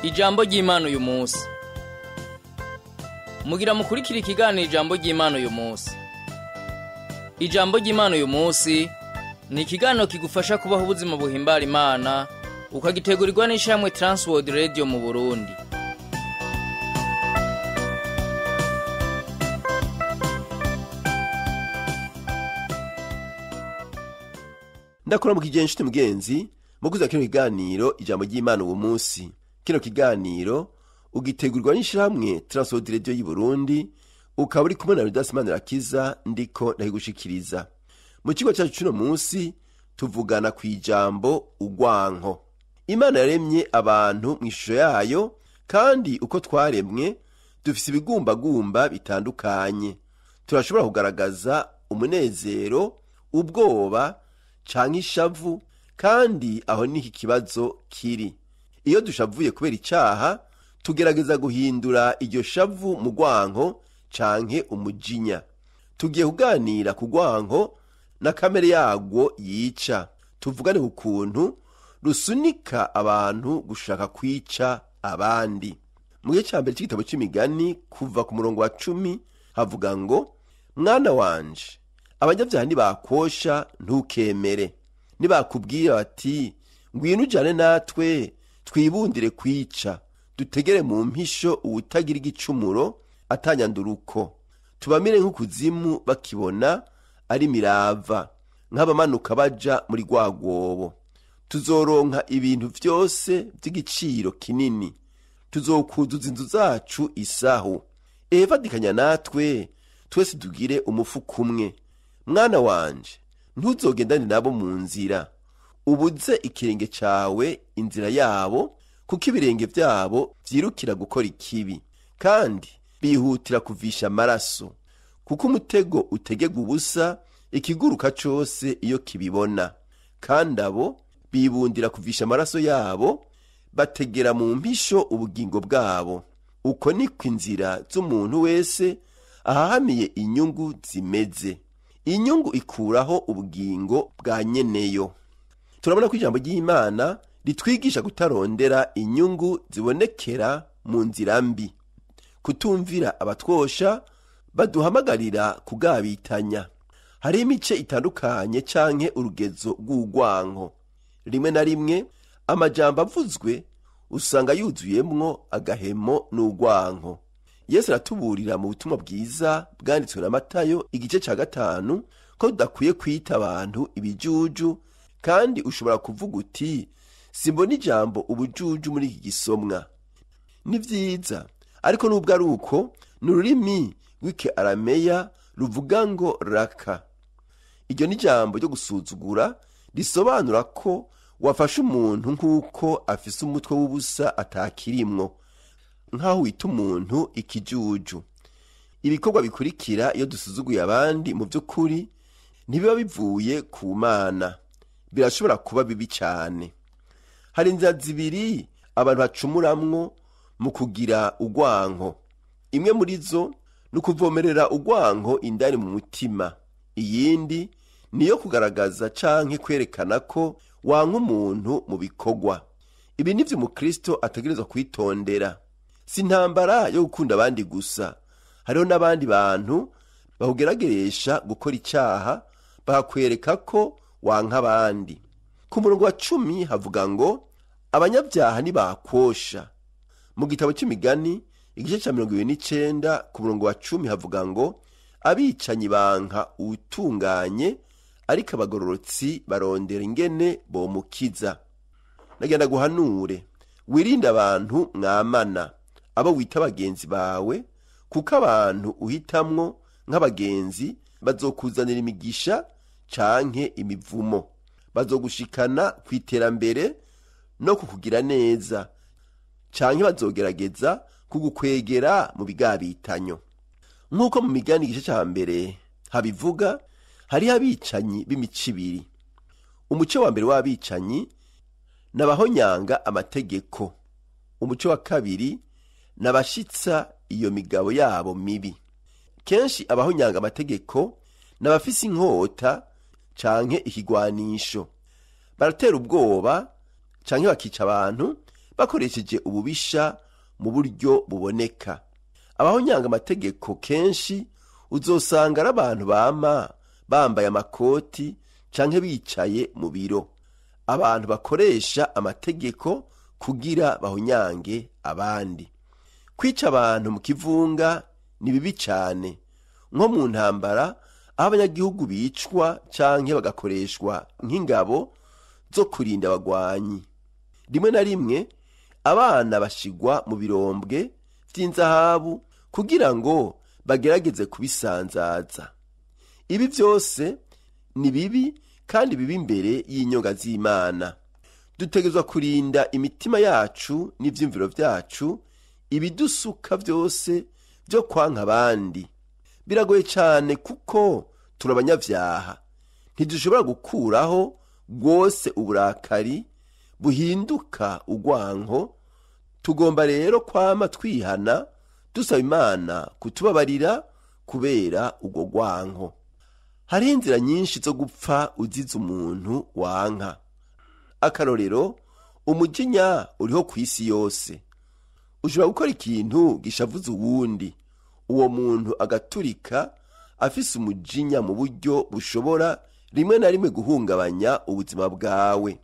Ijambo ry'Imana uyu munsi. Mugira mukurikira ikiganiro ijambo ry'Imana uyu munsi. Ijambo ry'Imana uyu munsi ni ikiganiro kigufasha kubaho ubuzima buhimbara Imana, ukagitegurirwa n'ishyirahamwe Transworld Radio mu Burundi. Ndakora mu kigenshi tumugenzi mukuza kino kiganiro ijambo ry'Imana uwo munsi. Kino kiganiro ugitegurirwa n'ishyirahamwe Transworld Radio y'u Burundi, ukaba uri kumwe na Rudasimana Rakiza ndiko ndahigushikiriza. Mu kigo cyacu cy'uno munsi tuvugana ku ijambo ugwanko. Imana yaremye abantu mu ishusho yayo, kandi uko twaremwe dufise ibigumbagumba bitandukanye. Turashobora kugaragaza umunezero, ubwoba canke ishavu, kandi aho niki kibazo kiri. Iyo dushavuye kubera icaha, tugerageza guhindura iryo shavu mu gwanko canke umujinya. Tugiye kuganira ku gwanko na kamere yagwo yica. Tuvugane ku kuntu rusunika abantu gushaka kwica abandi. Mu gihe cya mbere cy'igitabo cy'imigani kuva ku murongo wa 10 havuga ngo, mwana wanje, abanyabyaha nibakosha ntukemere. Nibakubwira bati ngwino ujane natwe twibundire kwica, dutegere mu mpisho uwutagira igicumuro atanyanduruko. Tubamire nk'ukuzimu bakibona ari mirava, nk'abamanuka baja muri rwagwobo. Tuzoronka ibintu vyose vy'igiciro kinini, tuzokuzuza inzu zacu isaho. Fadikanya natwe twese tugire umufuko umwe. Mwana wanje, ntuzogendane nabo mu nzira, ubuze ikirenge cawe inzira yabo, kuko ibirenge vyabo vyirukira gukora ikibi, kandi bihutira kuvisha amaraso. Kuko umutego utegega ubusa ikiguruka cose iyo kibibona, kandi abo bibundira kuvisha amaraso yabo, bategera mu mpisho ubugingo bwabo. Uko niko inzira z'umuntu wese ahahamiye inyungu zimeze. Inyungu ikuraho ubugingo bwa nyeneyo. Turabona ko ijambo ry'Imana ritwigisha kutarondera inyungu zibonekera mu nzira mbi, kutumvira abatwosha baduhamagarira kugabitanya. Hari imice itandukanye canke urugezo rw'ugwanko. Rimwe na rimwe amajambo avuzwe usanga yuzuyemwo agahemo n'ugwanko. Yesu aratuburira mu butumwa bwiza bwanditswe na Matayo igice ca 5 ko tudakwiye kwita abantu ibijuju, kandi ushobora kuvuga uti simbona ijambo ubujuju muri iki gisomwa. Ni vyiza, ariko nubwo ari uko ni ururimi rw'ike arameya ruvuga ngo raka. Iryo ni ijambo ryo gusuzugura, risobanura ko wafashe umuntu nk'uko afise umutwe w'ubusa atakirimwo, nk'aho wita umuntu ikijuju. Ibikorwa bikurikira iyo dusuzuguye abandi mu by'ukuri ntibiba bivuye ku Mana, birashobora kuba bibi cyane. Hari inzira zibiri abantu bacumuramwo mu kugira ugwanko. Imwe muri zo ni ukuvomerera ugwanko indani mu mutima. Iyindi niyo kugaragaza canke kwerekana ko wanka umuntu mu bikorwa. Ibi nivyo umukristo ategerezwa kwitondera. Si intambara yo gukunda abandi gusa. Hariho n'abandi bantu bahugerageresha gukora icaha, bakwereka ko wanka abandi. Ku murongo wa 10 havuga ngo, abanyabyaha nibakosha. Mu gitabo cy'imigani igice ca 29 ku murongo wa 10 havuga ngo, abicanyi banka utunganye, ariko abagororotsi barondera ingene bomukiza. Nagenda guhanure, wirinde abantu mwamana, abo wita bagenzi bawe, kuko abantu uhitamwo nk'abagenzi bazokuzanira imigisha canke imivumo. Bazogushikana kwiterambere no kukugira neza, canke bazogerageza kugukwegera mu bigabitanyo. Nk'uko mu migani igice ca mbere habivuga, hariho abicanyi b'imico ibiri. Umuco wa mbere w'abicanyi n'abahonyanga amategeko. Umuco wa kabiri n'abashitsa iyo migabo yabo mibi. Kenshi abahonyanga amategeko n'abafise inkota canke ikigwanisho. Baratera ubwoba canke bakica abantu bakoresheje ububisha mu buryo buboneka. Abahonyanga amategeko kenshi uzosanga ari abantu bambaye amakoti canke bicaye mu biro. Abantu bakoresha amategeko kugira bahonyange abandi. Kwica abantu mu kivunga ni bibi cyane, nko mu ntambara aho abanyagihugu bicwa canke bagakoreshwa nk'ingabo zo kurinda abagwanyi. Rimwe na rimwe abana bashigwa mu birombwe vy'inzahabu kugira ngo bagerageze kubisanzaza. Ibi byose ni bibi kandi bibi imbere y'inyonga z'Imana. Dutegerezwa kurinda imitima yacu n'ivyumviro vyacu ibidusuka byose byo kwanka abandi. Biragoye cyane kuko turabanyavyaha, ntidushobora gukuraho rwose uburakari buhinduka urwanko. Tugomba rero kwama twihana dusaba Imana kutubabarira kubera urwo rwanko. Hariho inzira nyinshi zo gupfa uzize umuntu wanka. Akarorero, umujinya uriho ku isi yose. Ushobora gukora ikintu gishavuza uwundi, uwo muntu agaturika afise umujinya mu buryo bushobora rimwe na rimwe guhungabanya ubuzima bwawe.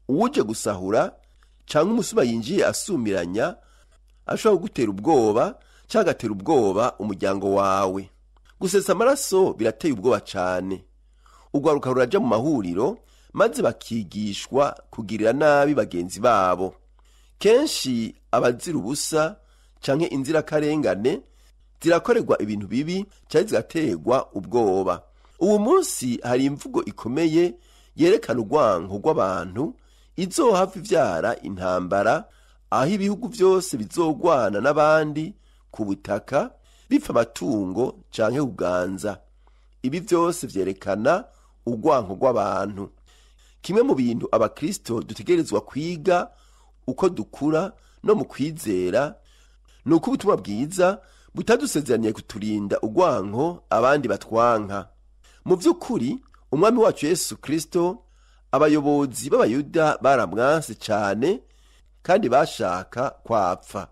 Uwuje gusahura canke umusuma yinjiye asumiranya ashobora kugutera ubwoba canke agatera ubwoba umuryango wawe. Gusesa amaraso birateye ubwoba cane. Urwaruka ruraja mu mahuriro maze bakigishwa kugirira nabi bagenzi babo. Kenshi abazira ubusa canke inzirakarengane zirakorerwa ibintu bibi canke zigaterwa ubwoba. Uwo munsi hari imvugo ikomeye yerekana urwanko rw'abantu izohava ivyara intambara, aho ibihugu byose bizogwana n'abandi ku butaka bipfa amatungo canke kuganza. Ibi byose vyerekana urwanko rw'abantu. Kimwe mu bintu abakristo dutegerezwa kwiga uko dukura no mu kwizera ni uko ubutumwa bwiza butadusezeraniye kuturinda urwanko abandi batwanka. Mu by'ukuri umwami wacu Yesu Kristo, abayobozi b'abayuda baramwanse cyane kandi bashaka kwapfa.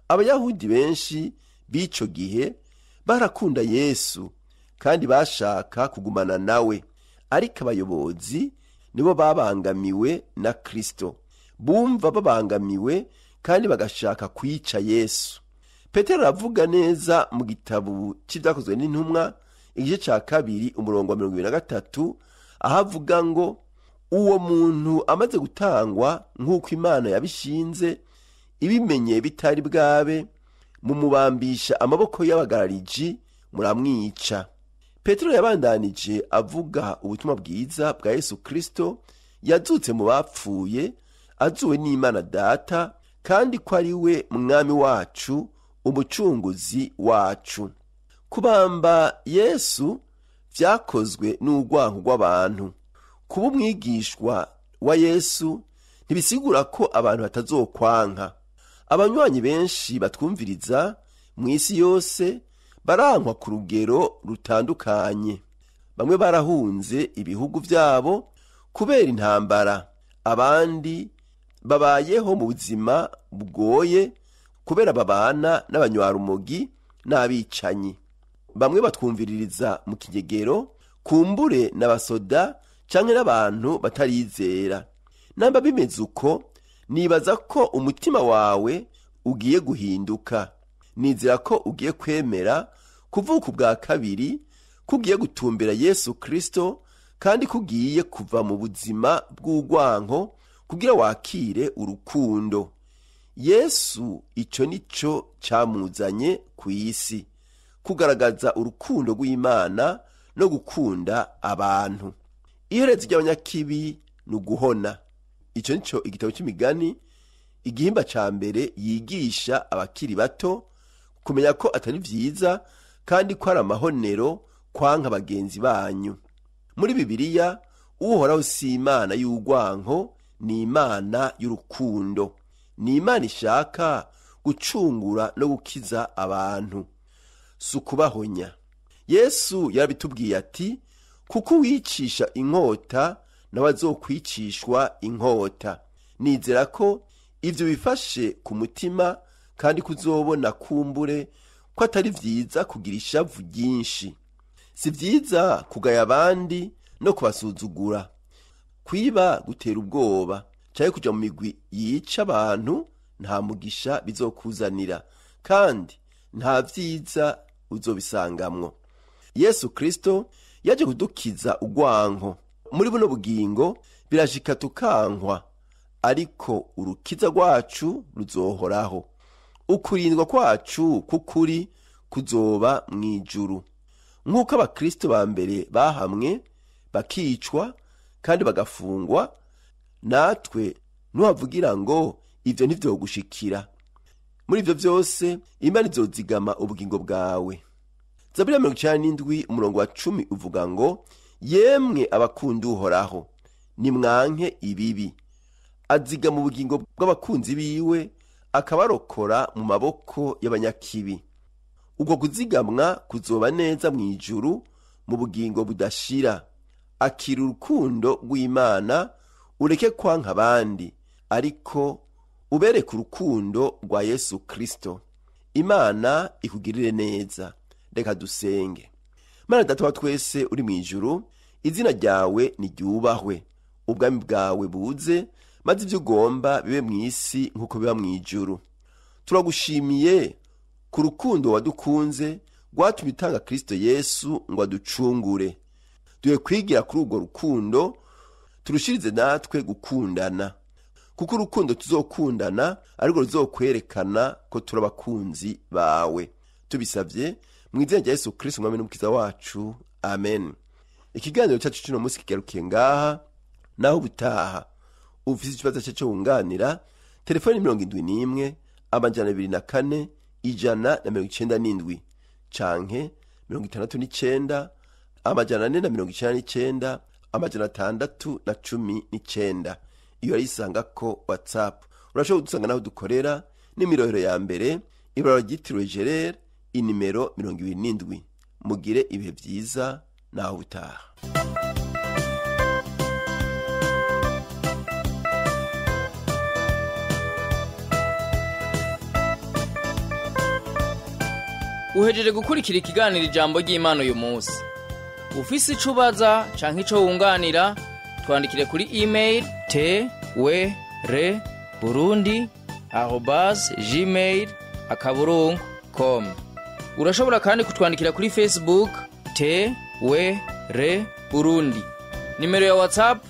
Abayahudi benshi b'ico gihe barakunda Yesu kandi bashaka kugumana nawe, ariko abayobozi nibo babangamiwe na Kristo. Bumva babangamiwe kandi bagashaka kwica Yesu. Petero aravuga neza mu gitabo cy'Ibyakozwe n'Intumwa igice ca 2 umurongo wa 23, ahavuga ngo uwo muntu amaze gutangwa nk'uko Imana yabishinze, ibimenye bitari bwabe, mumubambisha amaboko y'abagarariji muramwica. Petero yabandanije avuga ubutumwa bwiza bwa Yesu Kristo yazutse mu bapfuye, azuwe n'Imana Data, kandi ko ari we mwami wacu, umucunguzi wacu. Kubamba Yesu vyakozwe n'urwanko rw'abantu. Kuba umwigishwa wa Yesu ntibisigura ko abantu batazokwanka. Abanywanyi benshi batwumviriza mu isi yose barankwa ku rugero rutandukanye. Bamwe barahunze ibihugu vyabo kubera intambara, abandi babayeho mu buzima bugoye kubera babana n'abanywarumogi n'abicanyi. Bamwe batwumviririza mu kigegero, kumbure n'abasoda canke n'abantu batarizera. Namba bimeze uko, nibaza ko umutima wawe ugiye guhinduka. Nizera ko ugiye kwemera kuvuka ubwa kabiri, kugiye gutumbera Yesu Kristo, kandi kugiye kuva mu buzima bw'urwanko kugira wakire urukundo. Yesu ico nico camuzanye ku isi, kugaragaza urukundo rw'Imana no gukunda abantu. Iherezo ry'abanyakibi ni uguhona. Ico nico igitabo cy'Imigani igihimba ca mbere yigisha abakiri bato kumenya ko atari vyiza kandi ko ari amahonero kwanka bagenzi banyu. Muri Bibiliya uhoraho si Imana y'urwanko, ni Imana y'urukundo. Ni Imana ishaka gucungura no gukiza abantu, si ukubahonya. Yesu yarabitubwiye ati, kuko wicisha inkota nawe azokwicishwa inkota. Nizera ko ivyo bifashe ku mutima kandi kuzobona kumbure ko atari vyiza kugira ishavu ryinshi. Si vyiza kugaya abandi no kubasuzugura. Kwiba gutera ubwoba canke kuja mu migwi yica abantu nta mugisha bizokuzanira kandi nta vyiza uzobisangamwo. Yesu Kristo yaje kudukiza ugwanko. Muri buno bugingo birashika tukankwa, ariko urukiza rwacu ruzohoraho. Ukurindwa kwacu kukuri kuzoba mwijuru. Nk'uko abakristo ba mbere bahamwe bakicwa kandi bagafungwa, natwe nuhavugira ngo ivyo ntivyogushikira. Muri ivyo vyose Imana izozigama ubugingo bwawe. Zaburi 97:10 uvuga ngo, yemwe abakunda Uhoraho nimwanke ibibi. Azigama ubugingo bw'abakunzi biwe, akabarokora mu maboko y'abanyakibi. Ubwo kuzigamwa kuzoba neza mwijuru mu bugingo budashira. Akira urukundo rw'Imana, ureke kwanka abandi, ariko ubereke urukundo rwa Yesu Kristo. Imana ikugirire neza. Reka dusenge. Mana Data wa twese uri mwijuru, izina ryawe niryubahwe, ubwami bwawe buze, maze ivyo ugomba bibe mw'isi nk'uko biba mwijuru. Turagushimiye ku rukundo wadukunze rwatumye utanga Kristo Yesu ngo aducungure. Duhe kwigira kuri urwo rukundo, turushirize natwe gukundana, kuko urukundo tuzokundana ariko ruzokwerekana ko turi abakunzi bawe. Tubisavye mu izina rya Yesu Kristo umwami n'umukiza wacu, amen. Ikiganiro cyacu cy'uno munsi kigarukiye ngaha, naho ubutaha ufise ikibazo cyo wunganira, telefoni 71 204 197 canke 69 499 619. Iyo ayisanga ko WhatsApp. Urashobora gusanga naho dukorera n'imirohero ya mbere ibararo ryitiriwe Gerard, inimero 27. Mugire ibihe vyiza naho ubutaha. Uhejeje gukurikira ikiganiro ijambo ry'Imana uyu munsi. Ufise ico ubaza canke ico wunganira, twandikire kuri email twereburundi@gmail.com. Urashobora kandi kutwandikira kuri Facebook twereburundi. Nimero ya WhatsApp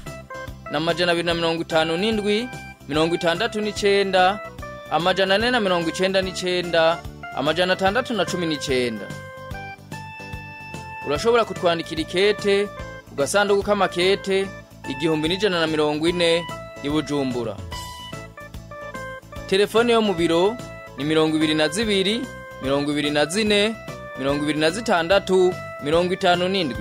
na 257 69 499 619. Urashobora kutwandikira ikete ugasanduku k'amakete 1140 i Bujumbura. Telefone yo mu biro ni 22 24 26 57.